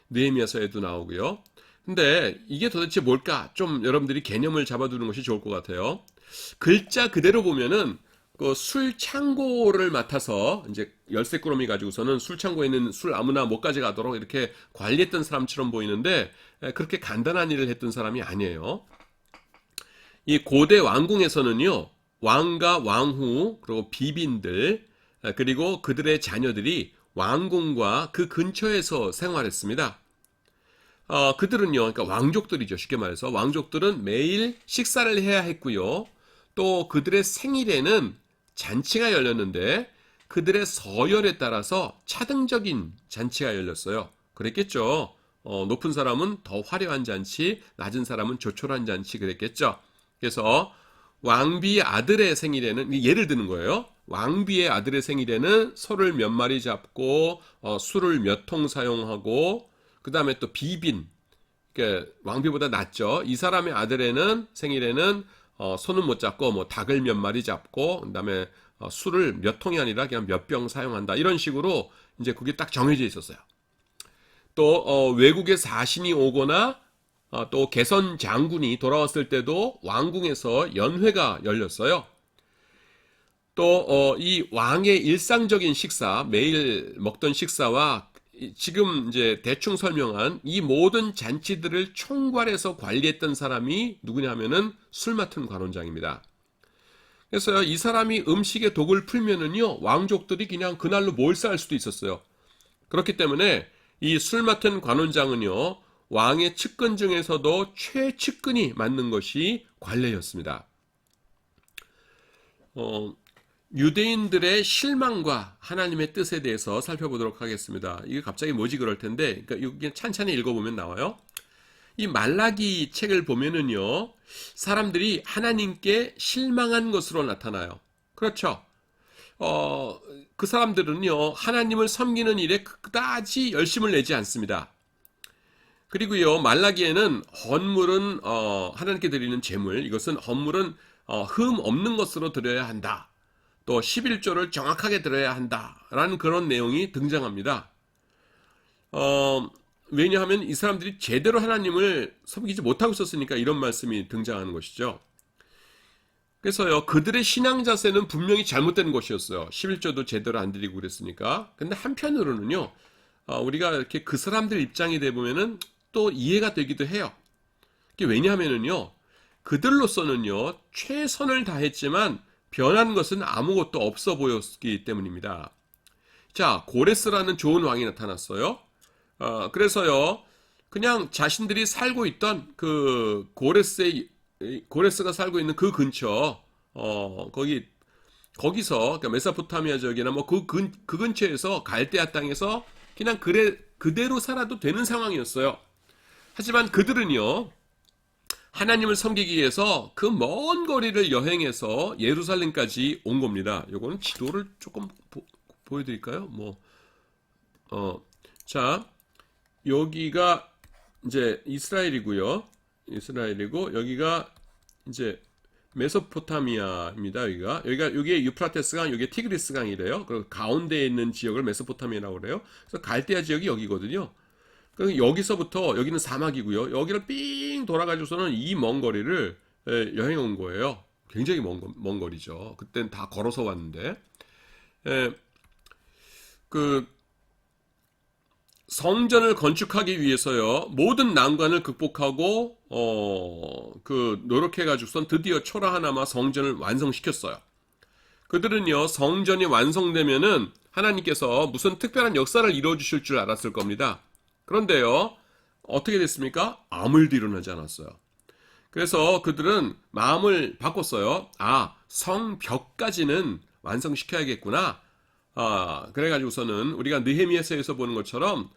느헤미야서에도 나오고요. 근데 이게 도대체 뭘까? 좀 여러분들이 개념을 잡아두는 것이 좋을 것 같아요. 글자 그대로 보면은 그 술 창고를 맡아서 이제 열쇠 꾸러미 가지고서는 술 창고에 있는 술 아무나 못 가져가도록 이렇게 관리했던 사람처럼 보이는데 그렇게 간단한 일을 했던 사람이 아니에요. 이 고대 왕궁에서는요, 왕과 왕후 그리고 비빈들 그리고 그들의 자녀들이 왕궁과 그 근처에서 생활했습니다. 그들은요, 그러니까 왕족들이죠. 쉽게 말해서 왕족들은 매일 식사를 해야 했고요. 또 그들의 생일에는 잔치가 열렸는데 그들의 서열에 따라서 차등적인 잔치가 열렸어요. 그랬겠죠. 높은 사람은 더 화려한 잔치, 낮은 사람은 조촐한 잔치 그랬겠죠. 그래서 왕비의 아들의 생일에는, 예를 드는 거예요. 왕비의 아들의 생일에는 소를 몇 마리 잡고 술을 몇 통 사용하고, 그 다음에 또 비빈, 그러니까 왕비보다 낫죠. 이 사람의 아들에는 생일에는 소는 못 잡고 뭐 닭을 몇 마리 잡고, 그 다음에 술을 몇 통이 아니라 그냥 몇 병 사용한다. 이런 식으로 이제 그게 딱 정해져 있었어요. 또 외국에 사신이 오거나 또 개선 장군이 돌아왔을 때도 왕궁에서 연회가 열렸어요. 또 이 왕의 일상적인 식사, 매일 먹던 식사와 지금 이제 대충 설명한 이 모든 잔치들을 총괄해서 관리했던 사람이 누구냐 하면은 술 맡은 관원장입니다. 그래서 이 사람이 음식의 독을 풀면은요, 왕족들이 그냥 그날로 몰살할 수도 있었어요. 그렇기 때문에 이 술 맡은 관원장은요, 왕의 측근 중에서도 최측근이 맡는 것이 관례였습니다. 유대인들의 실망과 하나님의 뜻에 대해서 살펴보도록 하겠습니다. 이게 갑자기 뭐지 그럴 텐데, 그러니까 이게 찬찬히 읽어보면 나와요. 이 말라기 책을 보면은요, 사람들이 하나님께 실망한 것으로 나타나요. 그렇죠. 그 사람들은요, 하나님을 섬기는 일에 그다지 열심을 내지 않습니다. 그리고요, 말라기에는 헌물은 하나님께 드리는 제물, 이것은 헌물은 흠 없는 것으로 드려야 한다. 또 11조를 정확하게 드려야 한다라는 그런 내용이 등장합니다. 왜냐하면 이 사람들이 제대로 하나님을 섬기지 못하고 있었으니까 이런 말씀이 등장하는 것이죠. 그래서요, 그들의 신앙 자세는 분명히 잘못된 것이었어요. 11조도 제대로 안 드리고 그랬으니까. 근데 한편으로는요, 우리가 이렇게 그 사람들 입장이 되보면은 또 이해가 되기도 해요. 왜냐하면은요, 그들로서는요, 최선을 다했지만 변한 것은 아무것도 없어 보였기 때문입니다. 자, 고레스라는 좋은 왕이 나타났어요. 그래서요, 그냥 자신들이 살고 있던 그 고레스가 살고 있는 그 근처, 거기서, 그러니까 메소포타미아 지역이나 뭐 그 근처에서 갈대아 땅에서 그냥 그대로 살아도 되는 상황이었어요. 하지만 그들은요, 하나님을 섬기기 위해서 그 먼 거리를 여행해서 예루살렘까지 온 겁니다. 요거는 지도를 조금 보여드릴까요? 자, 여기가 이제 이스라엘이고요. 이스라엘이고, 여기가 이제 메소포타미아입니다. 여기가 유프라테스강, 여기가 티그리스강이래요. 그리고 가운데에 있는 지역을 메소포타미아라고 그래요. 그래서 갈대아 지역이 여기거든요. 그래서 여기서부터, 여기는 사막이고요. 여기를 삥 돌아가지고서는 이 먼 거리를 여행해 온 거예요. 굉장히 먼 거리죠. 그땐 다 걸어서 왔는데, 그 성전을 건축하기 위해서요, 모든 난관을 극복하고 노력해가지고선 드디어 초라하나마 성전을 완성시켰어요. 그들은요, 성전이 완성되면은 하나님께서 무슨 특별한 역사를 이루어주실 줄 알았을 겁니다. 그런데요, 어떻게 됐습니까? 아무 일도 일어나지 않았어요. 그래서 그들은 마음을 바꿨어요. 아, 성벽까지는 완성시켜야겠구나. 그래가지고서는 우리가 느헤미야서에서 보는 것처럼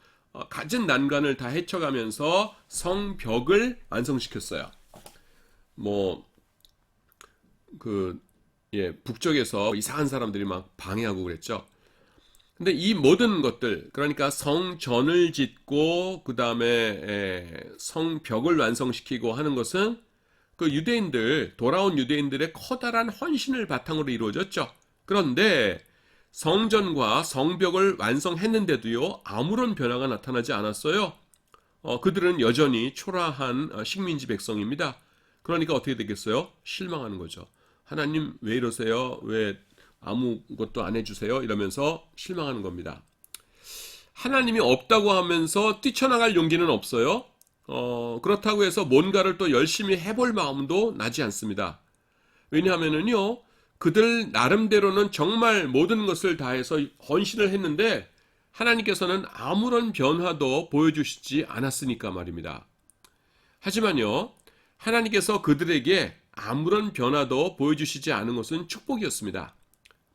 갖은 난관을 다 헤쳐가면서 성벽을 완성시켰어요. 뭐, 북쪽에서 이상한 사람들이 막 방해하고 그랬죠. 근데 이 모든 것들, 그러니까 성전을 짓고, 그 다음에 성벽을 완성시키고 하는 것은 그 유대인들, 돌아온 유대인들의 커다란 헌신을 바탕으로 이루어졌죠. 그런데 성전과 성벽을 완성했는데도요, 아무런 변화가 나타나지 않았어요. 그들은 여전히 초라한 식민지 백성입니다. 그러니까 어떻게 되겠어요? 실망하는 거죠. 하나님 왜 이러세요? 왜 아무것도 안 해주세요? 이러면서 실망하는 겁니다. 하나님이 없다고 하면서 뛰쳐나갈 용기는 없어요. 그렇다고 해서 뭔가를 또 열심히 해볼 마음도 나지 않습니다. 왜냐하면은요, 그들 나름대로는 정말 모든 것을 다해서 헌신을 했는데 하나님께서는 아무런 변화도 보여주시지 않았으니까 말입니다. 하지만요, 하나님께서 그들에게 아무런 변화도 보여주시지 않은 것은 축복이었습니다.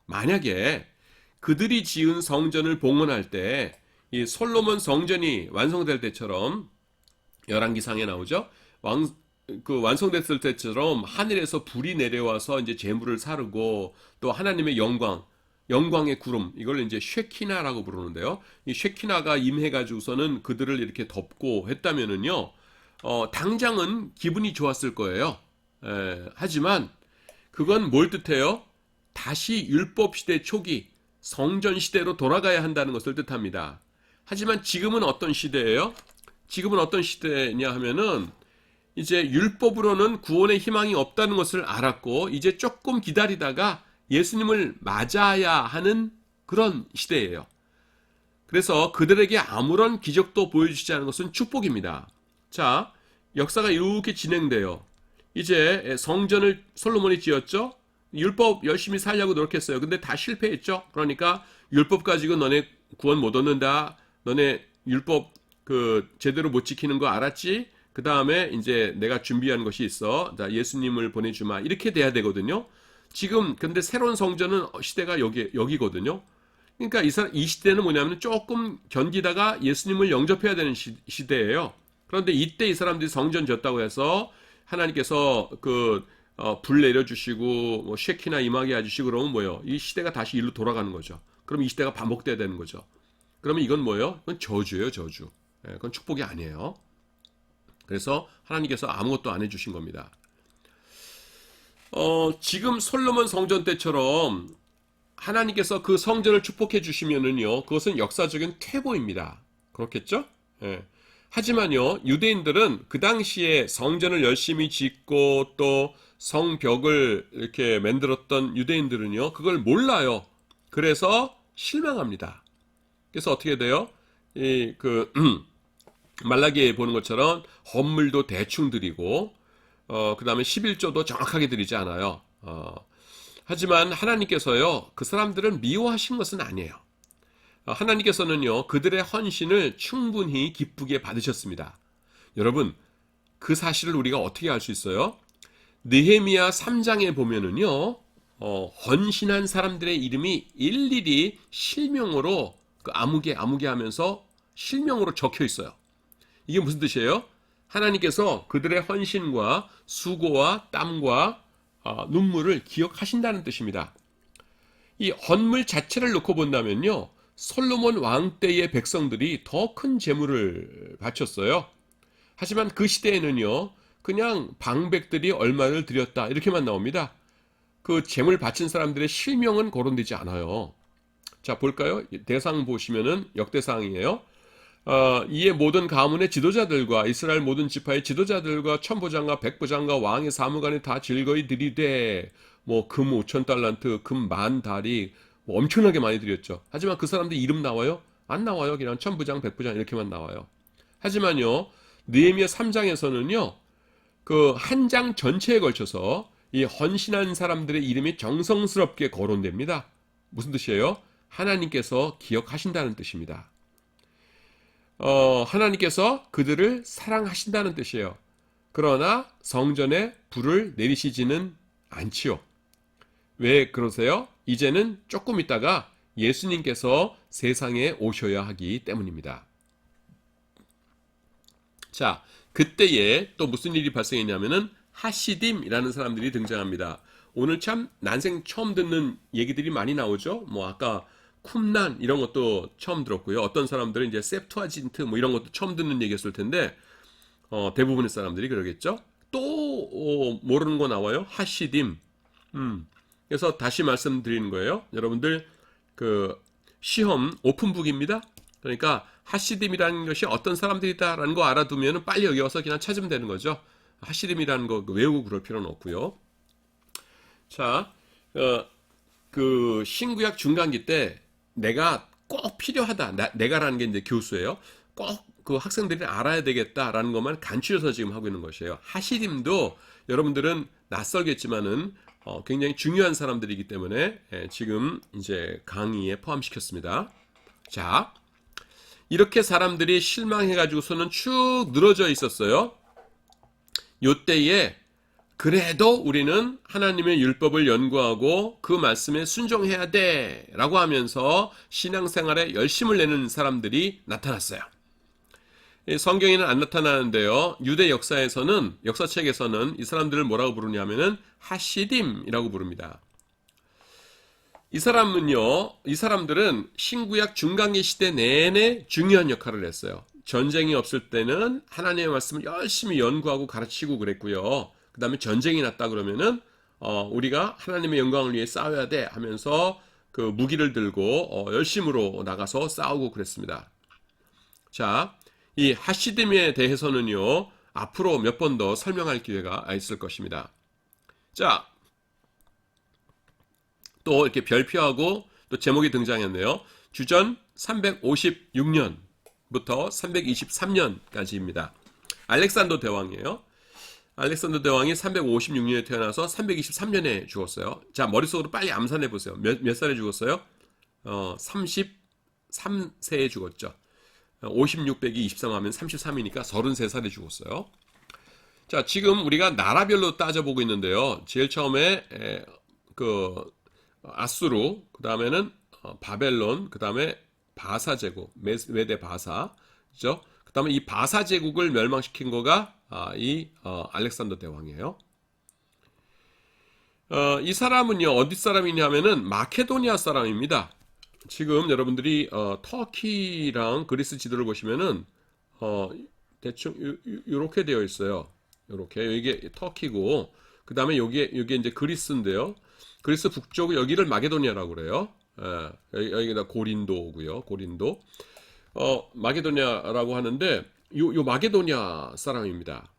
만약에 그들이 지은 성전을 봉헌할 때 이 솔로몬 성전이 완성될 때처럼 열왕기상에 나오죠. 완성됐을 때처럼 하늘에서 불이 내려와서 이제 제물을 사르고 또 하나님의 영광의 구름, 이걸 이제 쉐키나라고 부르는데요. 이 쉐키나가 임해가지고서는 그들을 이렇게 덮고 했다면은요, 당장은 기분이 좋았을 거예요. 하지만 그건 뭘 뜻해요? 다시 율법 시대 초기 성전 시대로 돌아가야 한다는 것을 뜻합니다. 하지만 지금은 어떤 시대예요? 지금은 어떤 시대냐 하면은 이제 율법으로는 구원의 희망이 없다는 것을 알았고 이제 조금 기다리다가 예수님을 맞아야 하는 그런 시대예요. 그래서 그들에게 아무런 기적도 보여주시지 않은 것은 축복입니다. 자, 역사가 이렇게 진행돼요. 이제 성전을 솔로몬이 지었죠. 율법 열심히 살려고 노력했어요. 근데 다 실패했죠. 그러니까 율법 가지고 너네 구원 못 얻는다. 너네 율법 제대로 못 지키는 거 알았지? 그 다음에 이제 내가 준비한 것이 있어. 나 예수님을 보내주마. 이렇게 돼야 되거든요. 지금 근데 새로운 성전은 시대가 여기거든요. 그러니까 이 시대는 뭐냐면 조금 견디다가 예수님을 영접해야 되는 시대예요. 그런데 이때 이 사람들이 성전 졌다고 해서 하나님께서 불 내려주시고 뭐 쉐키나 임하게 해주시고 그러면 뭐예요? 이 시대가 다시 일로 돌아가는 거죠. 그럼 이 시대가 반복돼야 되는 거죠. 그러면 이건 뭐예요? 그건 저주예요, 저주. 그건 축복이 아니에요. 그래서 하나님께서 아무것도 안 해주신 겁니다. 지금 솔로몬 성전 때처럼 하나님께서 그 성전을 축복해 주시면은요, 그것은 역사적인 퇴보입니다. 그렇겠죠? 예. 하지만요, 유대인들은 그 당시에 성전을 열심히 짓고 또 성벽을 이렇게 만들었던 유대인들은요, 그걸 몰라요. 그래서 실망합니다. 그래서 어떻게 돼요? 말라기에 보는 것처럼 헌물도 대충 드리고, 그 다음에 11조도 정확하게 드리지 않아요. 하지만 하나님께서요, 그 사람들은 미워하신 것은 아니에요. 하나님께서는요, 그들의 헌신을 충분히 기쁘게 받으셨습니다. 여러분, 그 사실을 우리가 어떻게 알 수 있어요? 느헤미야 3장에 보면은요, 헌신한 사람들의 이름이 일일이 실명으로 아무개 하면서 실명으로 적혀 있어요. 이게 무슨 뜻이에요? 하나님께서 그들의 헌신과 수고와 땀과 눈물을 기억하신다는 뜻입니다. 이 헌물 자체를 놓고 본다면요, 솔로몬 왕 때의 백성들이 더 큰 재물을 바쳤어요. 하지만 그 시대에는요, 그냥 방백들이 얼마를 드렸다 이렇게만 나옵니다. 그 재물 바친 사람들의 실명은 거론되지 않아요. 자, 볼까요? 대상 보시면은 역대상이에요. 이에 모든 가문의 지도자들과 이스라엘 모든 지파의 지도자들과 천부장과 백부장과 왕의 사무관이 다 즐거이 드리되 뭐 금 5,000달란트, 금 10,000다리 뭐 엄청나게 많이 드렸죠. 하지만 그 사람들 이름 나와요? 안 나와요. 그냥 천부장, 백부장 이렇게만 나와요. 하지만요, 느헤미야 3장에서는요, 그 한 장 전체에 걸쳐서 이 헌신한 사람들의 이름이 정성스럽게 거론됩니다. 무슨 뜻이에요? 하나님께서 기억하신다는 뜻입니다. 하나님께서 그들을 사랑하신다는 뜻이에요. 그러나 성전에 불을 내리시지는 않지요. 왜 그러세요? 이제는 조금 있다가 예수님께서 세상에 오셔야 하기 때문입니다. 자, 그때에 또 무슨 일이 발생했냐면은 하시딤이라는 사람들이 등장합니다. 오늘 참 난생 처음 듣는 얘기들이 많이 나오죠. 뭐 아까 쿰난 이런 것도 처음 들었고요. 어떤 사람들은 이제 septuagin트 뭐 이런 것도 처음 듣는 얘기였을 텐데 대부분의 사람들이 그러겠죠. 또 모르는 거 나와요. 하시딤. 그래서 다시 말씀드리는 거예요. 여러분들 그 시험 오픈북입니다. 그러니까 하시딤이라는 것이 어떤 사람들이다라는 거 알아두면 빨리 여기 와서 그냥 찾으면 되는 거죠. 하시딤이라는 거 외우고 그럴 필요는 없고요. 자, 그 신구약 중간기 때 내가 꼭 필요하다. 내가라는 게 이제 교수예요. 꼭 그 학생들이 알아야 되겠다라는 것만 간추려서 지금 하고 있는 것이에요. 하시딤도 여러분들은 낯설겠지만은 굉장히 중요한 사람들이기 때문에 지금 이제 강의에 포함시켰습니다. 자, 이렇게 사람들이 실망해가지고서는 쭉 늘어져 있었어요. 요때에 그래도 우리는 하나님의 율법을 연구하고 그 말씀에 순종해야 돼 라고 하면서 신앙생활에 열심을 내는 사람들이 나타났어요. 성경에는 안 나타나는데요. 유대 역사에서는, 역사책에서는 이 사람들을 뭐라고 부르냐면은 하시딤이라고 부릅니다. 이 사람들은 신구약 중간기 시대 내내 중요한 역할을 했어요. 전쟁이 없을 때는 하나님의 말씀을 열심히 연구하고 가르치고 그랬고요. 그 다음에 전쟁이 났다 그러면은 우리가 하나님의 영광을 위해 싸워야 돼 하면서 그 무기를 들고 열심으로 나가서 싸우고 그랬습니다. 자, 이 하시딤에 대해서는요 앞으로 몇 번 더 설명할 기회가 있을 것입니다. 자, 또 이렇게 별표하고 또 제목이 등장했네요. 주전 356년부터 323년까지입니다. 알렉산더 대왕이에요. 알렉산더 대왕이 356년에 태어나서 323년에 죽었어요. 자, 머릿속으로 빨리 암산해 보세요. 몇 살에 죽었어요? 33세에 죽었죠. 56 빼기 23 하면 33이니까 33살에 죽었어요. 자, 지금 우리가 나라별로 따져보고 있는데요. 제일 처음에 그 아수르, 그 다음에는 바벨론, 그 다음에 바사 제국, 메대 바사, 그죠? 그 다음에 이 바사 제국을 멸망시킨 거가 이 알렉산더 대왕이에요. 이 사람은요 어디 사람이냐면은 마케도니아 사람입니다. 지금 여러분들이 터키랑 그리스 지도를 보시면은 대충 이렇게 되어 있어요. 이렇게 이게 터키고 그 다음에 여기에 이제 그리스인데요. 그리스 북쪽 여기를 마게도니아라고 그래요. 여기가 고린도고요. 고린도. 마게도니아라고 하는데 요 마게도니아 사람입니다.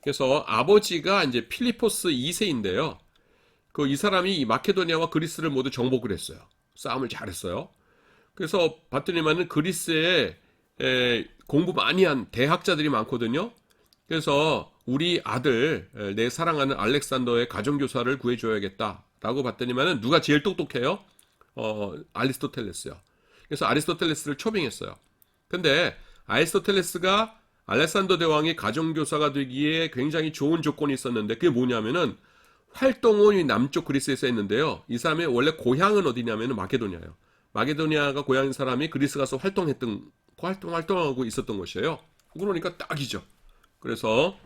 그래서 아버지가 이제 필리포스 2세인데요. 그 이 사람이 이 마케도니아와 그리스를 모두 정복을 했어요. 싸움을 잘했어요. 그래서 봤더니만은 그리스에 공부 많이 한 대학자들이 많거든요. 그래서 우리 아들 내 사랑하는 알렉산더의 가정교사를 구해줘야겠다라고 봤더니만은 누가 제일 똑똑해요? 아리스토텔레스요. 그래서 아리스토텔레스를 초빙했어요. 근데 아리스토텔레스가 알렉산더 대왕의 가정교사가 되기에 굉장히 좋은 조건이 있었는데 그게 뭐냐면은 활동은 남쪽 그리스에서 했는데요. 이 사람의 원래 고향은 어디냐면은 마케도니아예요. 마케도니아가 고향인 사람이 그리스 가서 활동하고 있었던 것이에요. 그러니까 딱이죠. 그래서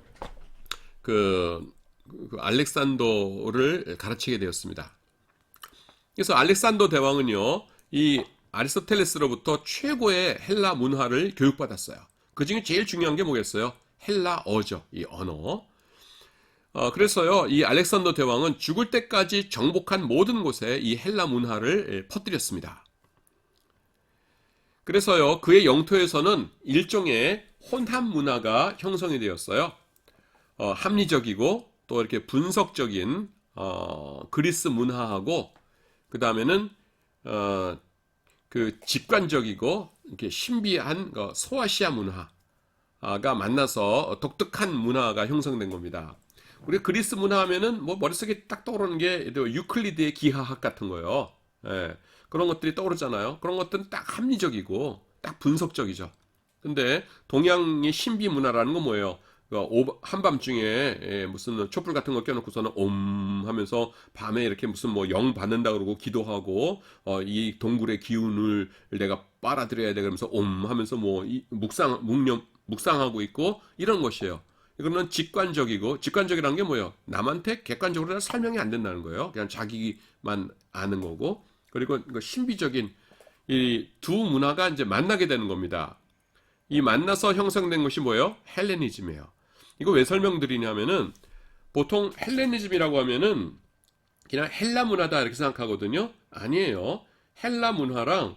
그 알렉산더를 가르치게 되었습니다. 그래서 알렉산더 대왕은요, 이 아리스토텔레스로부터 최고의 헬라 문화를 교육받았어요. 그 중에 제일 중요한 게 뭐겠어요? 헬라어죠. 이 언어. 그래서요, 이 알렉산더 대왕은 죽을 때까지 정복한 모든 곳에 이 헬라 문화를 퍼뜨렸습니다. 그래서요, 그의 영토에서는 일종의 혼합 문화가 형성이 되었어요. 합리적이고 또 이렇게 분석적인 그리스 문화하고 그 다음에는 그 직관적이고 이렇게 신비한 소아시아 문화가 만나서 독특한 문화가 형성된 겁니다. 우리 그리스 문화 하면은 뭐 머릿속에 딱 떠오르는 게 유클리드의 기하학 같은 거요. 예, 그런 것들이 떠오르잖아요. 그런 것들은 딱 합리적이고 딱 분석적이죠. 근데 동양의 신비 문화라는 건 뭐예요? 한밤중에 무슨 촛불 같은 거 껴놓고서는 옴 하면서 밤에 이렇게 무슨 뭐 영 받는다 그러고 기도하고 이 동굴의 기운을 내가 빨아들여야 돼 그러면서 옴 하면서 뭐 묵상하고 있고 이런 것이에요. 이거는 직관적이라는 게 뭐예요? 남한테 객관적으로 설명이 안 된다는 거예요. 그냥 자기만 아는 거고. 그리고 신비적인 이 두 문화가 이제 만나게 되는 겁니다. 이 만나서 형성된 것이 뭐예요? 헬레니즘이에요. 이거 왜 설명드리냐면은 보통 헬레니즘이라고 하면은 그냥 헬라 문화다 이렇게 생각하거든요. 아니에요. 헬라 문화랑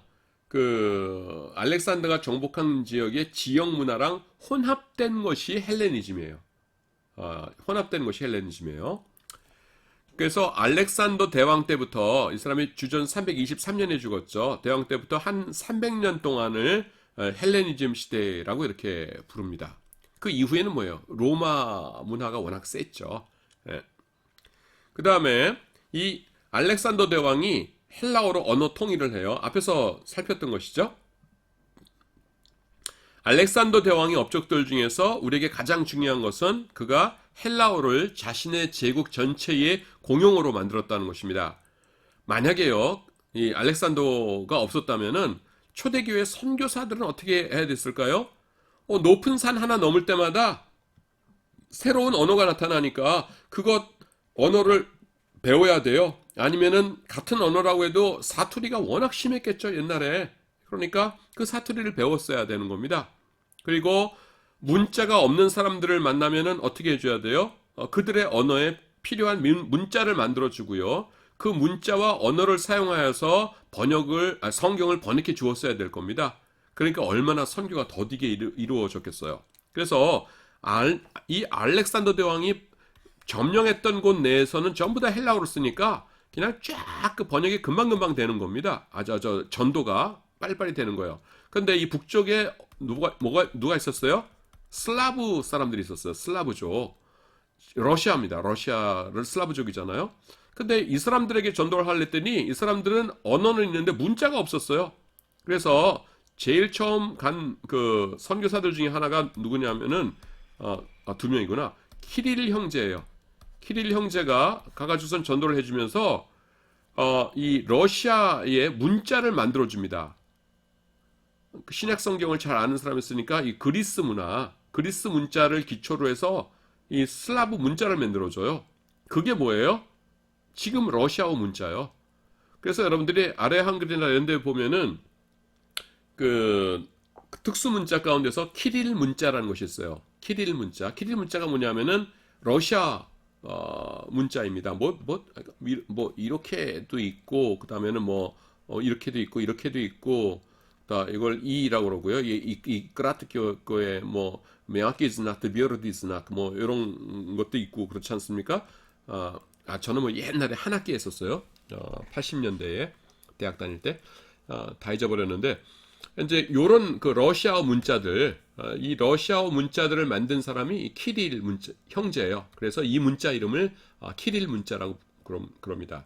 그 알렉산더가 정복한 지역의 지역 문화랑 혼합된 것이 헬레니즘이에요. 혼합된 것이 헬레니즘이에요. 그래서 알렉산더 대왕 때부터 이 사람이 주전 323년에 죽었죠. 대왕 때부터 한 300년 동안을 헬레니즘 시대라고 이렇게 부릅니다. 그 이후에는 뭐예요? 로마 문화가 워낙 셌죠. 예. 그 다음에 이 알렉산더 대왕이 헬라어로 언어 통일을 해요. 앞에서 살폈던 것이죠. 알렉산더 대왕의 업적들 중에서 우리에게 가장 중요한 것은 그가 헬라어를 자신의 제국 전체의 공용어로 만들었다는 것입니다. 만약에요, 이 알렉산더가 없었다면은 초대교회 선교사들은 어떻게 해야 됐을까요? 높은 산 하나 넘을 때마다 새로운 언어가 나타나니까 그것 언어를 배워야 돼요. 아니면은 같은 언어라고 해도 사투리가 워낙 심했겠죠, 옛날에. 그러니까 그 사투리를 배웠어야 되는 겁니다. 그리고 문자가 없는 사람들을 만나면은 어떻게 해줘야 돼요? 그들의 언어에 필요한 문자를 만들어주고요. 그 문자와 언어를 사용하여서 성경을 번역해 주었어야 될 겁니다. 그러니까 얼마나 선교가 더디게 이루어졌겠어요. 그래서 이 알렉산더 대왕이 점령했던 곳 내에서는 전부 다 헬라어를 쓰니까 그냥 쫙 그 번역이 금방금방 되는 겁니다. 전도가 빨리빨리 되는 거예요. 근데 이 북쪽에 누가 있었어요? 슬라브 사람들이 있었어요. 슬라브족. 러시아입니다. 러시아를 슬라브족이잖아요. 근데 이 사람들에게 전도를 하려더니 이 사람들은 언어는 있는데 문자가 없었어요. 그래서 제일 처음 간 그 선교사들 중에 하나가 누구냐면은 두 명이구나. 키릴 형제예요. 키릴 형제가 가가지고선 전도를 해주면서 이 러시아의 문자를 만들어 줍니다. 신약 성경을 잘 아는 사람이 있으니까 이 그리스 문자를 기초로 해서 이 슬라브 문자를 만들어줘요. 그게 뭐예요? 지금 러시아어 문자요. 그래서 여러분들이 아래 한글이나 이런 데 보면은 그 특수 문자 가운데서 키릴 문자라는 것이 있어요. 키릴 문자가 뭐냐면은 러시아 문자입니다. 뭐 이렇게도 있고 그다음에는 이렇게도 있고 이걸 이라고 그러고요. 이 크라트교의 메아키즈나트 비어르디즈나 뭐 이런 것도 있고 그렇지 않습니까? 저는 뭐 옛날에 한 학기에 했었어요. 80년대에 대학 다닐 때 다 잊어버렸는데 이제 요런 그 러시아어 문자들 이 러시아어 문자들을 만든 사람이 키릴 형제예요. 그래서 이 문자 이름을 키릴 문자라고 그럽니다.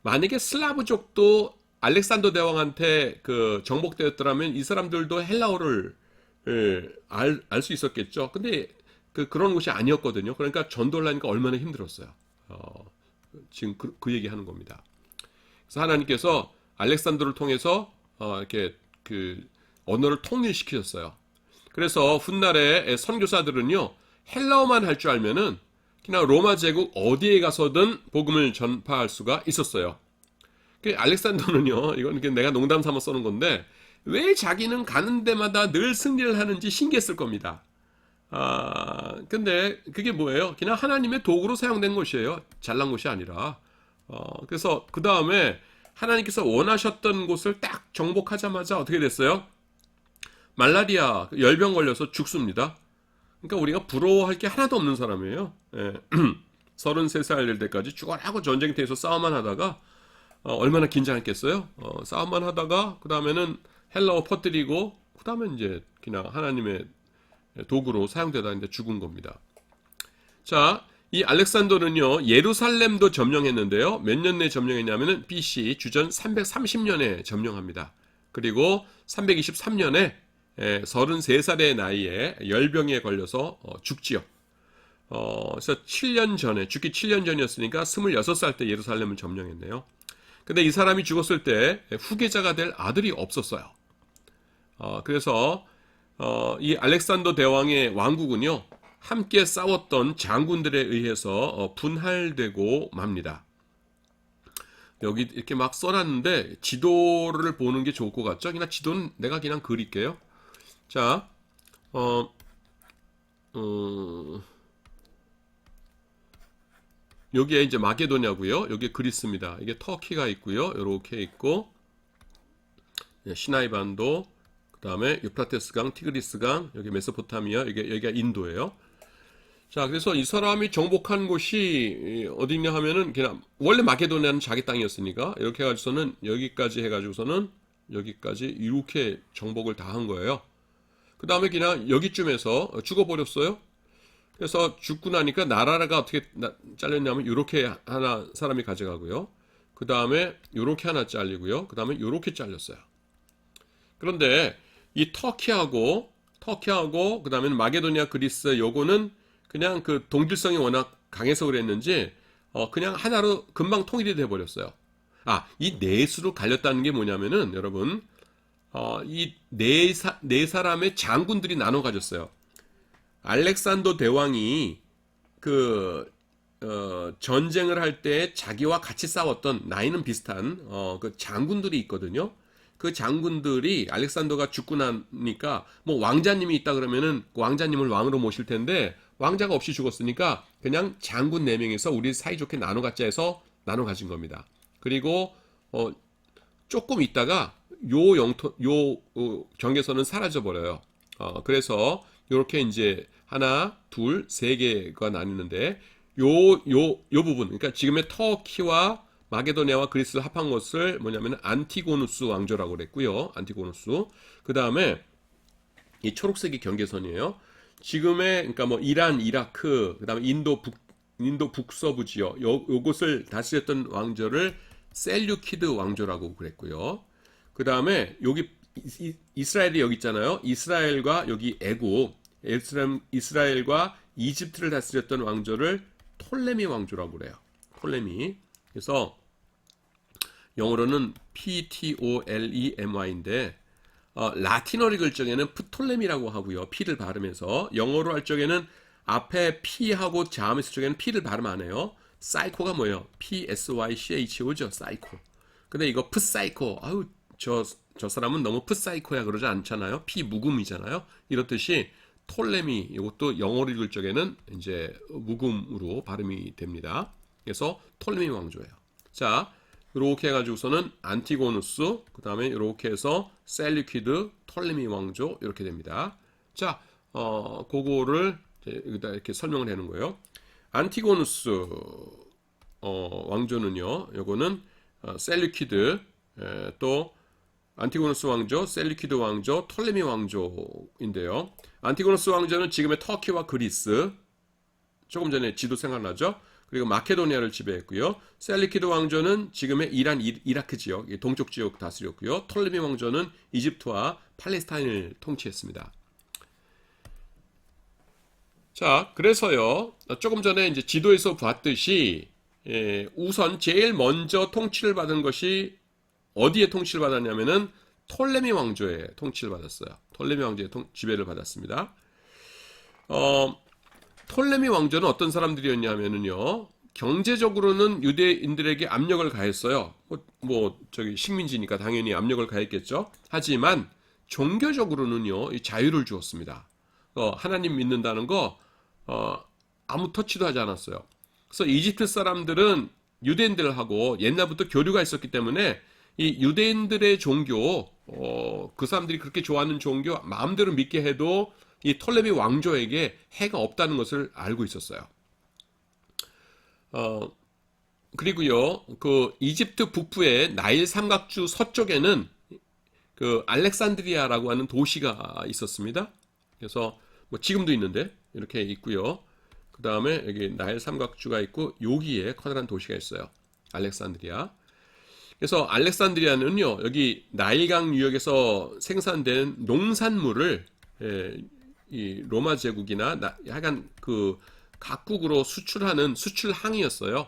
만약에 슬라브족도 알렉산더 대왕한테 그 정복되었더라면 이 사람들도 헬라어를 알 수 있었겠죠. 근데 그런 곳이 아니었거든요. 그러니까 전도를 하니까 얼마나 힘들었어요. 지금 그 얘기하는 겁니다. 그래서 하나님께서 알렉산더를 통해서 이렇게 그 언어를 통일시키셨어요. 그래서 훗날에 선교사들은요 헬라어만 할 줄 알면은 그냥 로마 제국 어디에 가서든 복음을 전파할 수가 있었어요. 그 알렉산더는요, 이건 내가 농담 삼아 써는 건데 왜 자기는 가는 데마다 늘 승리를 하는지 신기했을 겁니다. 근데 그게 뭐예요? 그냥 하나님의 도구로 사용된 것이에요. 잘난 것이 아니라. 그래서 그 다음에 하나님께서 원하셨던 곳을 딱 정복하자마자 어떻게 됐어요? 말라리아, 열병 걸려서 죽습니다. 그러니까 우리가 부러워할 게 하나도 없는 사람이에요. 33살 될 때까지 죽어라고 전쟁터에서 싸움만 하다가 얼마나 긴장했겠어요? 싸움만 하다가 그 다음에는 헬라어 퍼뜨리고 그 다음에 이제 그냥 하나님의 도구로 사용되다 이제 죽은 겁니다. 자, 이 알렉산더는요 예루살렘도 점령했는데요. 몇 년 내에 점령했냐면은 BC 주전 330년에 점령합니다. 그리고 323년에 33살의 나이에 열병에 걸려서 죽지요. 그래서 7년 전에, 죽기 7년 전이었으니까 26살 때 예루살렘을 점령했네요. 근데 이 사람이 죽었을 때 후계자가 될 아들이 없었어요. 그래서 이 알렉산더 대왕의 왕국은요, 함께 싸웠던 장군들에 의해서 분할되고 맙니다. 여기 이렇게 막 써놨는데 지도를 보는 게 좋을 것 같죠? 그냥 지도는 내가 그냥 그릴게요. 자, 여기에 이제 마게도냐고요. 여기 그리스입니다. 이게 터키가 있고요. 이렇게 있고 시나이 반도, 그 다음에 유프라테스강, 티그리스강, 여기 메소포타미아, 여기가 인도예요. 자, 그래서 이 사람이 정복한 곳이 어디냐 하면은 그냥 원래 마게도냐는 자기 땅이었으니까 이렇게 해가지고서는 여기까지 해가지고서는 여기까지 이렇게 정복을 다 한 거예요. 그 다음에 그냥 여기쯤에서 죽어버렸어요. 그래서 죽고 나니까 나라가 어떻게 잘렸냐면 이렇게 하나 사람이 가져가고요. 그 다음에 이렇게 하나 잘리고요. 그 다음에 이렇게 잘렸어요. 그런데 이 터키하고 그 다음에 마게도니아, 그리스 요거는 그냥 그 동질성이 워낙 강해서 그랬는지 그냥 하나로 금방 통일이 돼 버렸어요. 이 넷으로 갈렸다는 게 뭐냐면은 여러분 이 네 사람의 장군들이 나눠 가졌어요. 알렉산더 대왕이 전쟁을 할 때 자기와 같이 싸웠던 나이는 비슷한 그 장군들이 있거든요. 그 장군들이 알렉산더가 죽고 나니까 뭐 왕자님이 있다 그러면은 그 왕자님을 왕으로 모실 텐데 왕자가 없이 죽었으니까 그냥 장군 4명에서 우리 사이좋게 나눠 갖자 해서 나눠 가진 겁니다. 그리고 조금 있다가 경계선은 사라져 버려요. 그래서 이렇게 이제 하나, 둘, 세 개가 나뉘는데 요 부분, 그러니까 지금의 터키와 마게도니아와 그리스를 합한 것을 뭐냐면 안티고누스 왕조라고 그랬고요. 안티고누스. 그 다음에 이 초록색이 경계선이에요. 지금의 그러니까 뭐 이란, 이라크, 그 다음에 인도 북서부 지역 요것을 다스렸던 왕조를 셀류키드 왕조라고 그랬고요. 그 다음에 여기 이스라엘이 여기 있잖아요. 이스라엘과 여기 애국, 이스라엘과 이집트를 다스렸던 왕조를 톨레미 왕조라고 그래요. 톨레미. 그래서 영어로는 Ptolemy인데 라틴어를 읽을 적에는 프톨레미라고 하고요. P를 발음해서 영어로 할 적에는 앞에 P하고 자음했을 적에는 P를 발음 안 해요. 사이코가 뭐예요? Psycho죠. 사이코. 근데 이거 프사이코. 아유 저 사람은 너무 프사이코야 그러지 않잖아요. P 묵음이잖아요. 이렇듯이 톨레미 이것도 영어로 읽을 적에는 이제 묵음으로 발음이 됩니다. 그래서 톨레미 왕조예요. 자, 이렇게 해가지고서는 안티고누스, 그 다음에 이렇게 해서 셀류키드, 톨레미 왕조 이렇게 됩니다. 자, 그거를 여기다 이렇게 설명을 하는 거예요. 안티고누스 왕조는요, 요거는 셀류키드, 또 안티고누스 왕조, 셀류키드 왕조, 톨레미 왕조인데요. 안티고누스 왕조는 지금의 터키와 그리스, 조금 전에 지도 생각나죠? 그리고 마케도니아를 지배했고요. 셀리키드 왕조는 지금의 이란, 이라크 지역, 동쪽 지역 다스렸고요. 톨레미 왕조는 이집트와 팔레스타인을 통치했습니다. 자, 그래서요. 조금 전에 이제 지도에서 봤듯이 우선 제일 먼저 통치를 받은 것이 어디에 통치를 받았냐면은 톨레미 왕조에 통치를 받았어요. 톨레미 왕조의 지배를 받았습니다. 톨레미 왕조는 어떤 사람들이었냐면요, 경제적으로는 유대인들에게 압력을 가했어요. 저기 식민지니까 당연히 압력을 가했겠죠. 하지만 종교적으로는요, 자유를 주었습니다. 하나님 믿는다는 거 아무 터치도 하지 않았어요. 그래서 이집트 사람들은 유대인들하고 옛날부터 교류가 있었기 때문에 이 유대인들의 종교, 그 사람들이 그렇게 좋아하는 종교 마음대로 믿게 해도 이 톨레미 왕조에게 해가 없다는 것을 알고 있었어요. 그리고요, 그 이집트 북부의 나일 삼각주 서쪽에는 그 알렉산드리아라고 하는 도시가 있었습니다. 그래서 뭐 지금도 있는데 이렇게 있고요. 그 다음에 여기 나일 삼각주가 있고 여기에 커다란 도시가 있어요. 알렉산드리아. 그래서 알렉산드리아는요, 여기 나일강 유역에서 생산된 농산물을 이 로마 제국이나 약간 그 각국으로 수출하는 수출항이었어요.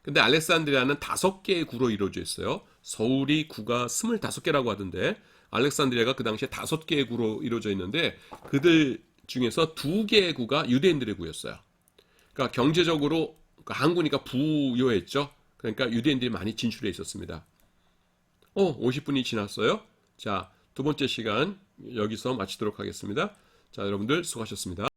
근데 알렉산드리아는 5개의 구로 이루어져 있어요. 서울이 구가 25개라고 하던데 알렉산드리아가 그 당시에 5개의 구로 이루어져 있는데 그들 중에서 2개의 구가 유대인들의 구였어요. 그러니까 경제적으로 항구니까 부유했죠. 그러니까 유대인들이 많이 진출해 있었습니다. 50분이 지났어요. 자, 두 번째 시간 여기서 마치도록 하겠습니다. 자, 여러분들 수고하셨습니다.